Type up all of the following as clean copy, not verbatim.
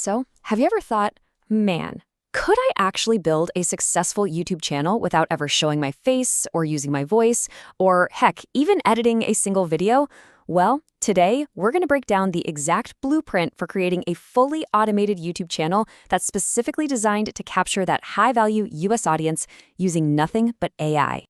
So, have you ever thought, man, could I actually build a successful YouTube channel without ever showing my face or using my voice, or heck, even editing a single video? Well, today we're going to break down the exact blueprint for creating a fully automated YouTube channel that's specifically designed to capture that high-value US audience using nothing but AI.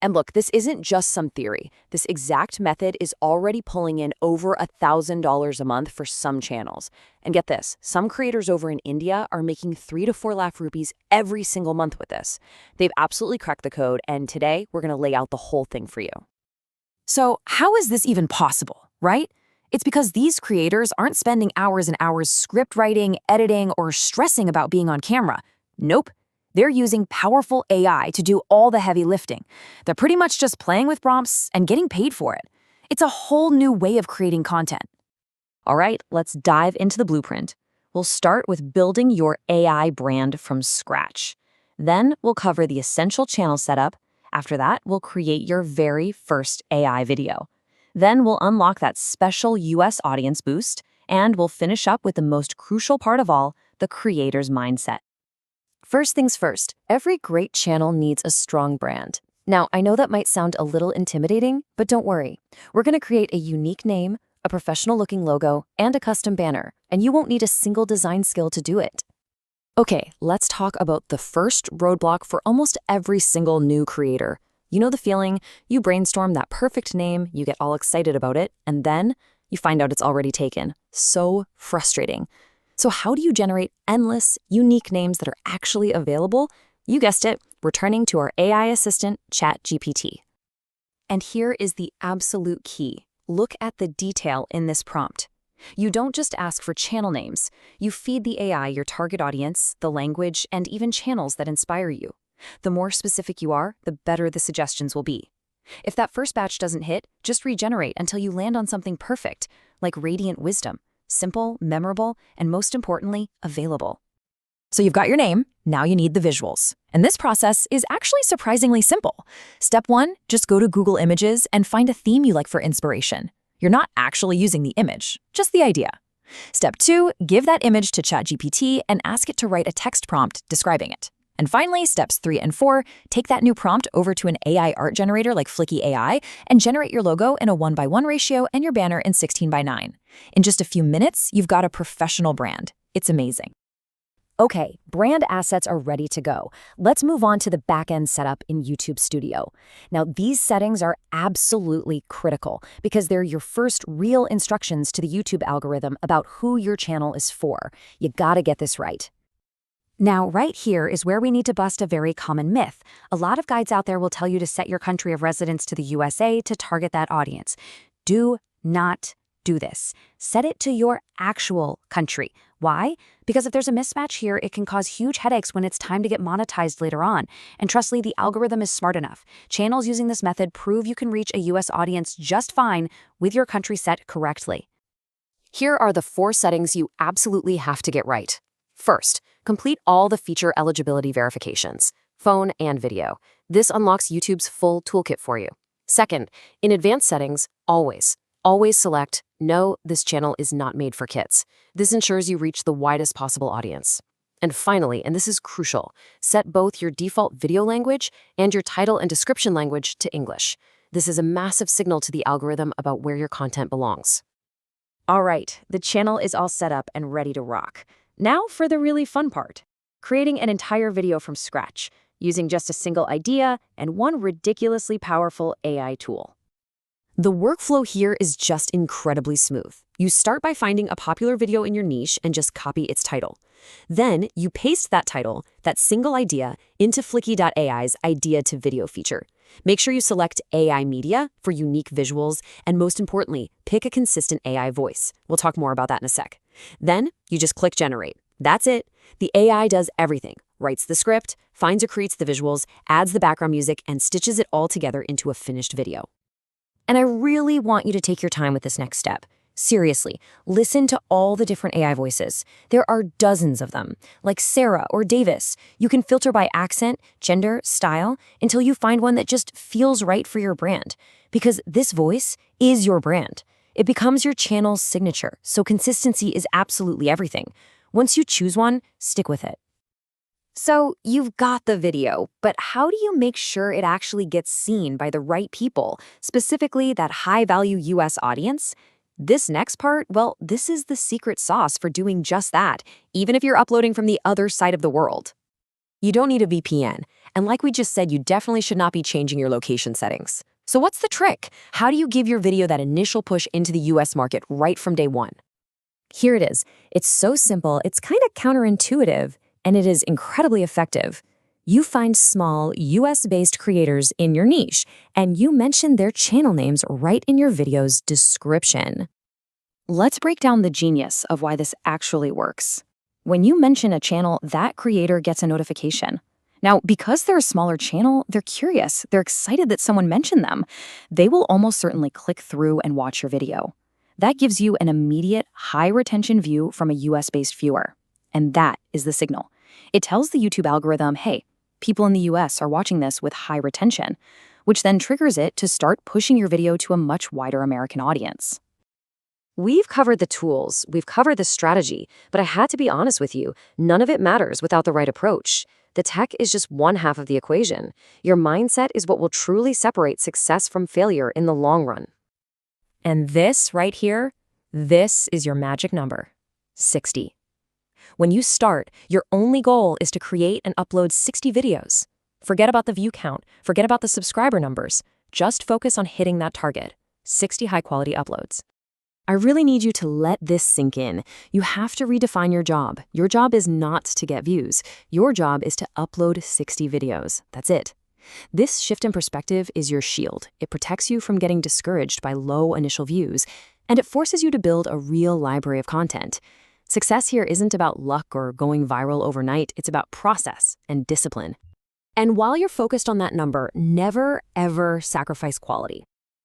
And look, this isn't just some theory. This exact method is already pulling in over $1,000 a month for some channels. And get this, some creators over in India are making 3 to 4 lakh rupees every single month with this. They've absolutely cracked the code, and today we're going to lay out the whole thing for you. So how is this even possible, right? It's because these creators aren't spending hours and hours script writing, editing, or stressing about being on camera. Nope. They're using powerful AI to do all the heavy lifting. They're pretty much just playing with prompts and getting paid for it. It's a whole new way of creating content. All right, let's dive into the blueprint. We'll start with building your AI brand from scratch. Then we'll cover the essential channel setup. After that, we'll create your very first AI video. Then we'll unlock that special US audience boost, and we'll finish up with the most crucial part of all, the creator's mindset. First things first, every great channel needs a strong brand. Now, I know that might sound a little intimidating, but don't worry. We're going to create a unique name, a professional-looking logo, and a custom banner, and you won't need a single design skill to do it. Okay, let's talk about the first roadblock for almost every single new creator. You know the feeling, you brainstorm that perfect name, you get all excited about it, and then you find out it's already taken. So frustrating. So how do you generate endless, unique names that are actually available? You guessed it, we're turning to our AI assistant, ChatGPT. And here is the absolute key. Look at the detail in this prompt. You don't just ask for channel names. You feed the AI your target audience, the language, and even channels that inspire you. The more specific you are, the better the suggestions will be. If that first batch doesn't hit, just regenerate until you land on something perfect, like Radiant Wisdom. Simple, memorable, and most importantly, available. So you've got your name, now you need the visuals. And this process is actually surprisingly simple. Step 1, just go to Google Images and find a theme you like for inspiration. You're not actually using the image, just the idea. Step 2, give that image to ChatGPT and ask it to write a text prompt describing it. And finally, steps 3 and 4, take that new prompt over to an AI art generator like Flicky AI and generate your logo in a 1:1 ratio and your banner in 16:9. In just a few minutes, you've got a professional brand. It's amazing. Okay, brand assets are ready to go. Let's move on to the back-end setup in YouTube Studio. Now, these settings are absolutely critical because they're your first real instructions to the YouTube algorithm about who your channel is for. You gotta get this right. Now, right here is where we need to bust a very common myth. A lot of guides out there will tell you to set your country of residence to the USA to target that audience. Do not do this. Set it to your actual country. Why? Because if there's a mismatch here, it can cause huge headaches when it's time to get monetized later on. And trust me, the algorithm is smart enough. Channels using this method prove you can reach a US audience just fine with your country set correctly. Here are the 4 settings you absolutely have to get right. First, complete all the feature eligibility verifications, phone and video. This unlocks YouTube's full toolkit for you. Second, in advanced settings, always select, no, this channel is not made for kids. This ensures you reach the widest possible audience. And finally, and this is crucial, set both your default video language and your title and description language to English. This is a massive signal to the algorithm about where your content belongs. All right, the channel is all set up and ready to rock. Now for the really fun part, creating an entire video from scratch, using just a single idea and one ridiculously powerful AI tool. The workflow here is just incredibly smooth. You start by finding a popular video in your niche and just copy its title. Then you paste that title, that single idea, into Flicky.ai's idea to video feature. Make sure you select AI media for unique visuals, and most importantly, pick a consistent AI voice. We'll talk more about that in a sec. Then you just click generate. That's it. The AI does everything, writes the script, finds or creates the visuals, adds the background music, and stitches it all together into a finished video. And I really want you to take your time with this next step. Seriously, listen to all the different AI voices. There are dozens of them, like Sarah or Davis. You can filter by accent, gender, style, until you find one that just feels right for your brand. Because this voice is your brand. It becomes your channel's signature, so consistency is absolutely everything. Once you choose one, stick with it. So you've got the video, but how do you make sure it actually gets seen by the right people, specifically that high-value US audience? This next part, well, this is the secret sauce for doing just that, even if you're uploading from the other side of the world. You don't need a VPN, and like we just said, you definitely should not be changing your location settings. So what's the trick? How do you give your video that initial push into the US market right from day one? Here it is. It's so simple, it's kind of counterintuitive, and it is incredibly effective. You find small, US-based creators in your niche, and you mention their channel names right in your video's description. Let's break down the genius of why this actually works. When you mention a channel, that creator gets a notification. Now, because they're a smaller channel, they're curious, they're excited that someone mentioned them. They will almost certainly click through and watch your video. That gives you an immediate, high-retention view from a US-based viewer. And that is the signal. It tells the YouTube algorithm, hey, people in the US are watching this with high retention, which then triggers it to start pushing your video to a much wider American audience. We've covered the tools, we've covered the strategy, but I had to be honest with you, none of it matters without the right approach. The tech is just one half of the equation. Your mindset is what will truly separate success from failure in the long run. And this right here, this is your magic number, 60. When you start, your only goal is to create and upload 60 videos. Forget about the view count, forget about the subscriber numbers. Just focus on hitting that target, 60 high-quality uploads. I really need you to let this sink in. You have to redefine your job. Your job is not to get views. Your job is to upload 60 videos. That's it. This shift in perspective is your shield. It protects you from getting discouraged by low initial views, and it forces you to build a real library of content. Success here isn't about luck or going viral overnight, it's about process and discipline. And while you're focused on that number, never, ever sacrifice quality.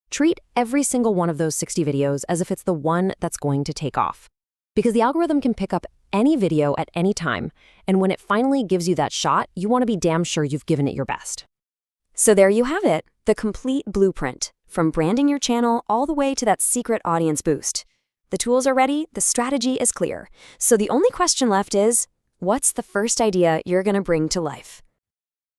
Treat every single one of those 60 videos as if it's the one that's going to take off. Because the algorithm can pick up any video at any time, and when it finally gives you that shot, you want to be damn sure you've given it your best. So there you have it, the complete blueprint, from branding your channel all the way to that secret audience boost. The tools are ready, the strategy is clear. So the only question left is, what's the first idea you're going to bring to life?